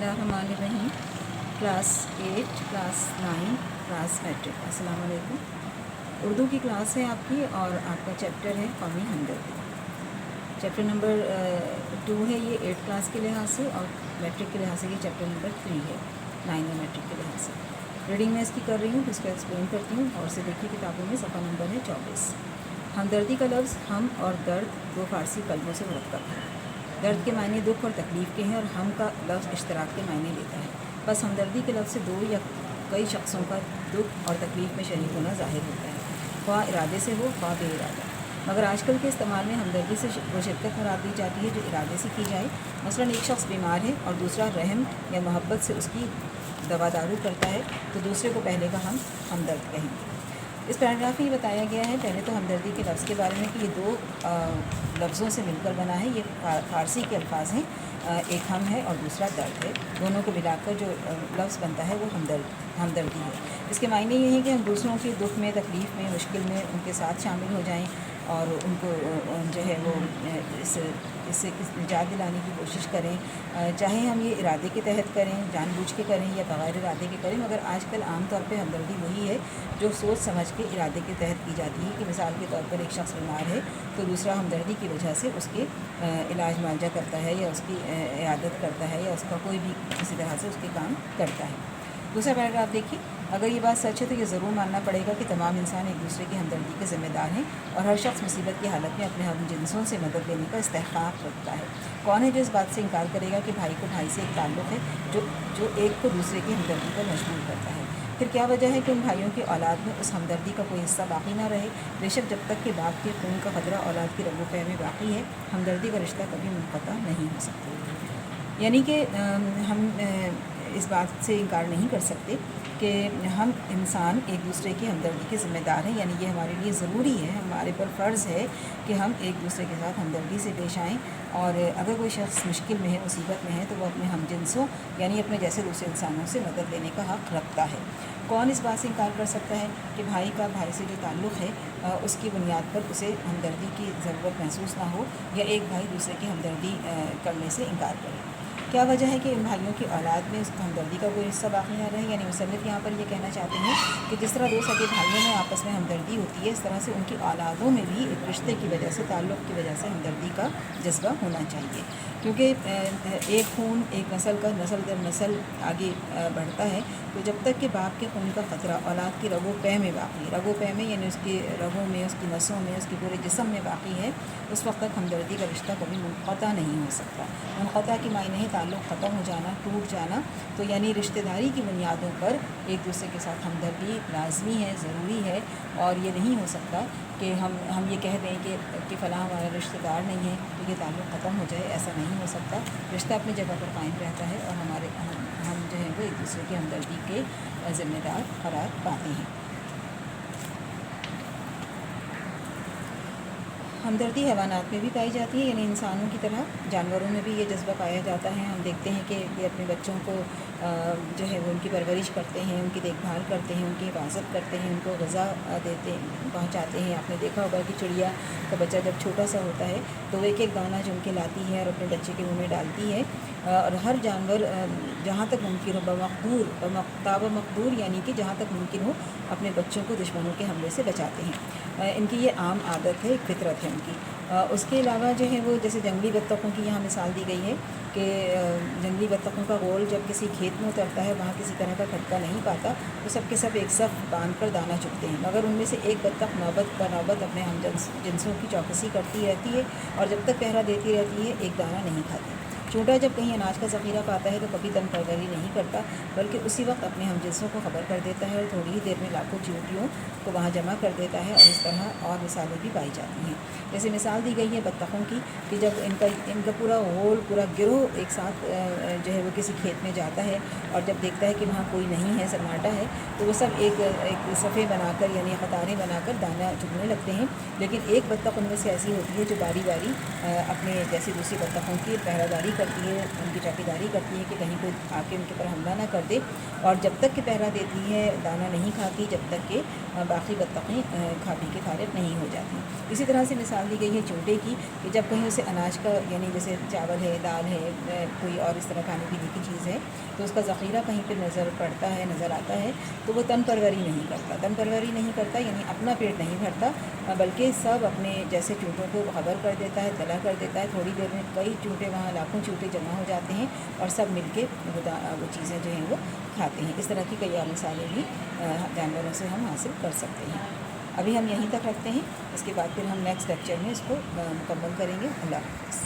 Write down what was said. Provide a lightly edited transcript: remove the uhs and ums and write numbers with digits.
बिस्मिल्लाहिर्रहमानिर्रहीम। Class 8, class 9, class matric. अस्सलाम वालेकुम। उर्दू की क्लास है आपकी और आपका चैप्टर है कौमी हमदर्दी। चैप्टर नंबर 2 है ये 8 क्लास के लिहाज से, और मैट्रिक के लिहाज से ये चैप्टर नंबर 3 है 9 और मैट्रिक के लिहाज से। रीडिंग मैं इसकी कर रही हूँ, इसको एक्सप्लेन करती हूँ। और से देखिए किताबों में सफ़ा नंबर है 24। हमदर्दी का लफ्ज़ हम और दर्द दो फ़ारसी कलमों से मुरक्कब है। दर्द के मायने दुख और तकलीफ़ के हैं, और हम का लफ्ज़ इश्तराक के मायने लेता है। बस हमदर्दी के लफ्ज़ से दो या कई शख्सों का दुख और तकलीफ़ में शरीक होना ज़ाहिर होता है, ख्वाह इरादे से हो ख्वाह बे इरादा। मगर आजकल के इस्तेमाल में हमदर्दी से वो शिद्दत मुराद दी जाती है जो इरादे से की जाए। मसलन एक शख्स बीमार है और दूसरा रहम या मोहब्बत से उसकी दवादारू करता है, तो दूसरे को पहले का हम हमदर्द कहेंगे। इस पैराग्राफ में ये बताया गया है पहले तो हमदर्दी के लफ्ज़ के बारे में कि ये दो लफ्ज़ों से मिलकर बना है। ये फ़ारसी के अल्फाज हैं, एक हम है और दूसरा दर्द है। दोनों को मिलाकर जो लफ्ज़ बनता है वो हमदर्दी है। इसके मायने ये हैं कि हम दूसरों के दुख में, तकलीफ़ में, मुश्किल में उनके साथ शामिल हो जाएं और उनको जो है वो इससे निजात दिलाने की कोशिश करें, चाहे हम ये इरादे के तहत करें, जानबूझ के करें या बग़ैर इरादे के करें। मगर आजकल आम तौर पे हमदर्दी वही है जो सोच समझ के इरादे के तहत की जाती है। कि मिसाल के तौर पर एक शख्स बीमार है तो दूसरा हमदर्दी की वजह से उसके इलाज मुआवजा करता है या उसकी इयादत करता है या उसका कोई भी किसी तरह से उसके काम करता है। दूसरा पैराग्राफ देखिए, अगर ये बात सच है तो ये ज़रूर मानना पड़ेगा कि तमाम इंसान एक दूसरे की हमदर्दी के ज़िम्मेदार हैं और हर शख्स मुसीबत की हालत में अपने हम जिनसों से मदद लेने का इस्तेहक़ाक़ रखता है। कौन है जो इस बात से इनकार करेगा कि भाई को भाई से एक ताल्लुक़ है जो एक को दूसरे की हमदर्दी पर मजबूर करता है। फिर क्या वजह है कि उन भाइयों की औलाद में उस हमदर्दी का कोई हिस्सा बाकी ना रहे। बेशक जब तक कि बाप के खून का खतरा औलाद की रगो पे में बाकी है, हमदर्दी का रिश्ता कभी मुनक़ता नहीं हो सकता। यानी कि हम इस बात से इनकार नहीं कर सकते कि हम इंसान एक दूसरे की हमदर्दी के ज़िम्मेदार हैं। यानी ये हमारे लिए ज़रूरी है, हमारे पर फ़र्ज़ है कि हम एक दूसरे के साथ हमदर्दी से पेश आएँ। और अगर कोई शख्स मुश्किल में है, मुसीबत में है, तो वो अपने हमजिनसों यानी अपने जैसे दूसरे इंसानों से मदद लेने का हक़ रखता है। कौन इस बात से इनकार कर सकता है कि भाई का भाई से जो ताल्लुक़ है उसकी बुनियाद पर उसे हमदर्दी की ज़रूरत महसूस ना हो, या एक भाई दूसरे की हमदर्दी करने से इनकार करे। क्या वजह है कि इन भाइयों की औलाद में उस हमदर्दी का कोई हिस्सा बाकी ना रहे। यानी मुसन्निफ़ यहाँ पर ये कहना चाहते हैं कि जिस तरह दो सगे भाइयों में आपस में हमदर्दी होती है, इस तरह से उनकी औलादों में भी एक रिश्ते की वजह से, ताल्लुक़ की वजह से हमदर्दी का जज्बा होना चाहिए। क्योंकि एक खून, एक नस्ल का नस्ल दर नस्ल आगे बढ़ता है, तो जब तक कि बाप के खून का ख़तरा औलाद की रगो पे में बाकी, रगो पे में यानी उसके रगों में, उसकी नसों में, उसके पूरे जिस्म में बाकी है, उस वक्त तक हमदर्दी का रिश्ता कभी मुनक़ता नहीं हो सकता। मुनक़ता के मायने है ताल्लुक़ ख़त्म हो जाना, टूट जाना। तो यानी रिश्तेदारी की बुनियादों पर एक दूसरे के साथ हमदर्दी लाजमी है, ज़रूरी है। और ये नहीं हो सकता कि हम ये कह दें कि फ़लाँ हमारा रिश्तेदार नहीं है तो ये ताल्लुक़ ख़त्म हो जाए, ऐसा नहीं हो सकता। रिश्ता अपनी जगह पर कायम रहता है और हम जो है वो एक दूसरे की हमदर्दी के ज़िम्मेदार करार पाते हैं। हमदर्दी हैवानात में भी पाई जाती है, यानी इंसानों की तरह जानवरों में भी ये जज्बा पाया जाता है। हम देखते हैं कि ये अपने बच्चों को जो है वो उनकी परवरिश करते हैं, उनकी देखभाल करते हैं, उनकी हिफाजत करते हैं, उनको ग़िज़ा पहुँचाते हैं। आपने देखा होगा कि चिड़िया का बच्चा जब छोटा सा होता है तो वो एक एक दाना चुन के लाती है और अपने बच्चे के मुँह में डालती है। और हर जानवर जहाँ तक मुमकिन हो बमक़दूर यानी कि जहाँ तक मुमकिन हो अपने बच्चों को दुश्मनों के हमले से बचाते हैं। इनकी ये आम आदत है, एक फितरत है उनकी। उसके अलावा जो है वो जैसे जंगली बत्तखों की यहाँ मिसाल दी गई है कि जंगली बत्तखों का गोल जब किसी खेत में उतरता है, वहाँ किसी तरह का खटका नहीं पाता, तो सब के सब एक साथ बांध कर दाना चुगते हैं। मगर उनमें से एक बत्तख नौबत ब नौबत अपने हम जिनसों की चौकसी करती रहती है और जब तक पहरा देती रहती है एक दाना नहीं खाती। चूँटा जब कहीं अनाज का ज़ख़ीरा पाता है तो कभी दम परवरी नहीं करता, बल्कि उसी वक्त अपने हमजिनसों को ख़बर कर देता है और थोड़ी ही देर में लाखों चींटियों को वहाँ जमा कर देता है। और इस तरह और मिसालें भी पाई जाती हैं। जैसे मिसाल दी गई है बत्तखों की कि जब इनका पूरा गिरोह एक साथ जो है वो किसी खेत में जाता है और जब देखता है कि वहाँ कोई नहीं है, सन्नाटा है, तो वो सब एक सफ़े बनाकर यानी कतारें बनाकर दाना चुगने लगते हैं। लेकिन एक बत्तख उनमें से ऐसी होती है जो बारी बारी अपने जैसे दूसरी बत्तखों की पहरादारी کرتی ہے, ان کی چوکیداری کرتی ہے کہ کہیں کوئی آ کے ان کے اوپر حملہ نہ کر دے, اور جب تک کہ پہرا دیتی ہے دانہ نہیں کھاتی, جب تک کہ باقی بطخیں کھا پی کے فارغ نہیں ہو جاتی. اسی طرح سے مثال دی گئی ہے چونٹے کی کہ جب کہیں اسے اناج کا یعنی جیسے چاول ہے, دال ہے, کوئی اور اس طرح کھانے پینے کی چیز ہے تو اس کا ذخیرہ کہیں پہ نظر پڑتا ہے, نظر آتا ہے, تو وہ تن پروری نہیں کرتا. تن پروری نہیں کرتا یعنی اپنا پیٹ نہیں بھرتا, بلکہ سب اپنے جیسے چونٹوں کو خبر کر دیتا ہے, اطلاع کر دیتا ہے. تھوڑی دیر میں کئی چونٹے وہاں لاکھوں چونٹے جمع ہو جاتے ہیں اور سب مل کے وہ چیزیں جو ہیں وہ کھاتے ہیں. اس طرح کی کئی اور مثالیں بھی جانوروں سے ہم حاصل کر سکتے ہیں. ابھی ہم یہیں تک رکھتے ہیں, اس کے بعد پھر ہم نیکسٹ لیکچر میں اس کو مکمل کریں گے. اللہ حافظ.